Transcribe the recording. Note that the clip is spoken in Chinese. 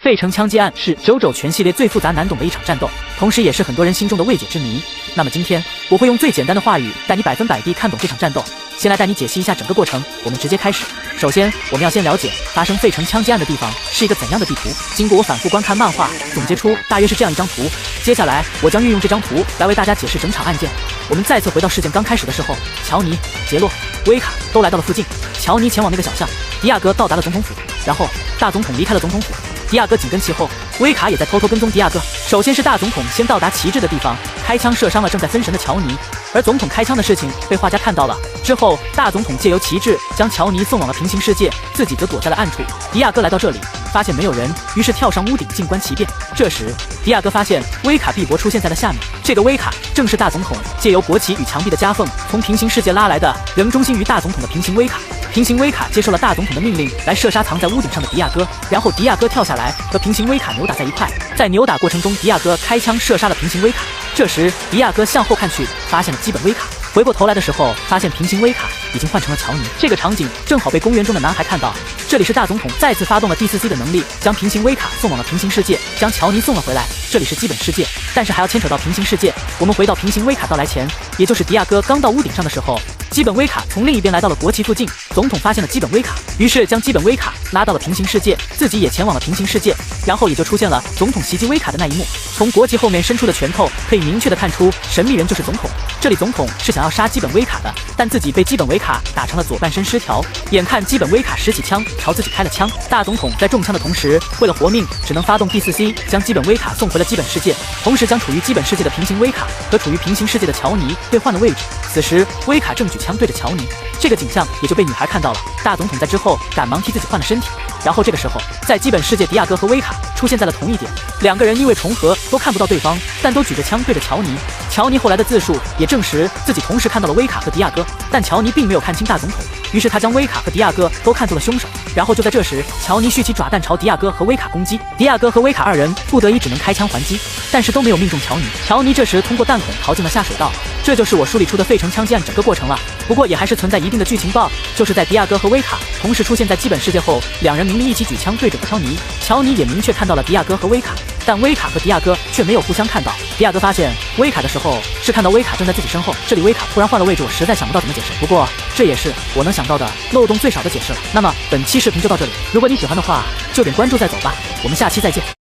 费城枪击案是 JoJo 全系列最复杂难懂的一场战斗，同时也是很多人心中的未解之谜。那么今天我会用最简单的话语带你100%地看懂这场战斗。先来带你解析一下整个过程，我们直接开始。首先，我们要先了解发生费城枪击案的地方是一个怎样的地图。经过我反复观看漫画，总结出大约是这样一张图。接下来，我将运用这张图来为大家解释整场案件。我们再次回到事件刚开始的时候，乔尼、杰洛、威卡都来到了附近。乔尼前往那个小巷，迪亚哥到达了总统府，然后大总统离开了总统府。迪亚哥紧跟其后，威卡也在偷偷跟踪迪亚哥。首先是大总统先到达旗帜的地方，开枪射伤了正在分神的乔尼，而总统开枪的事情被画家看到了。之后，大总统借由旗帜将乔尼送往了平行世界，自己则躲在了暗处。迪亚哥来到这里，发现没有人，于是跳上屋顶静观其变。这时，迪亚哥发现威卡臂膊出现在了下面，这个威卡正是大总统借由国旗与墙壁的夹缝从平行世界拉来的，仍忠心于大总统的平行威卡。平行威卡接受了大总统的命令，来射杀藏在屋顶上的迪亚哥，然后迪亚哥跳下来和平行威卡扭打在一块，在扭打过程中，迪亚哥开枪射杀了平行威卡。这时，迪亚哥向后看去，发现了基本威卡。回过头来的时候，发现平行威卡已经换成了乔尼。这个场景正好被公园中的男孩看到。这里是大总统再次发动了第4C 的能力，将平行威卡送往了平行世界，将乔尼送了回来。这里是基本世界，但是还要牵扯到平行世界。我们回到平行威卡到来前，也就是迪亚哥刚到屋顶上的时候，基本威卡从另一边来到了国旗附近。总统发现了基本威卡，于是将基本威卡拉到了平行世界，自己也前往了平行世界。然后也就出现了总统袭击威卡的那一幕。从国旗后面伸出的拳头可以明确的看出，神秘人就是总统。这里总统是想要杀基本威卡的，但自己被基本威卡打成了左半身失调。眼看基本威卡拾起枪朝自己开了枪，大总统在中枪的同时，为了活命，只能发动第4C，将基本威卡送回了基本世界，同时将处于基本世界的平行威卡和处于平行世界的乔尼兑换了位置。此时，威卡正举枪对着乔尼，这个景象也就被女孩看到了。大总统在之后赶忙替自己换了身体。然后这个时候，在基本世界，迪亚哥和威卡出现在了同一点，两个人因为重合都看不到对方，但都举着枪对着乔尼。乔尼后来的自述也证实自己同时看到了威卡和迪亚哥，但乔尼并没有看清大总统，于是他将威卡和迪亚哥都看作了凶手。然后就在这时，乔尼蓄起爪弹朝迪亚哥和威卡攻击，迪亚哥和威卡二人不得已只能开枪还击，但是都没有命中乔尼。乔尼这时通过弹孔逃进了下水道。这就是我梳理出的费城枪击案整个过程了。不过也还是存在一定的剧情 bug， 就是在迪亚哥和威卡同时出现在基本世界后，两人明明一起举枪对准乔尼，乔尼也明确看到了迪亚哥和威卡，但威卡和迪亚哥却没有互相看到。迪亚哥发现威卡的时候是看到威卡正在自己身后，这里威卡突然换了位置，我实在想不到怎么解释。不过这也是我能想到的漏洞最少的解释了。那么本期视频就到这里，如果你喜欢的话，就点关注再走吧，我们下期再见。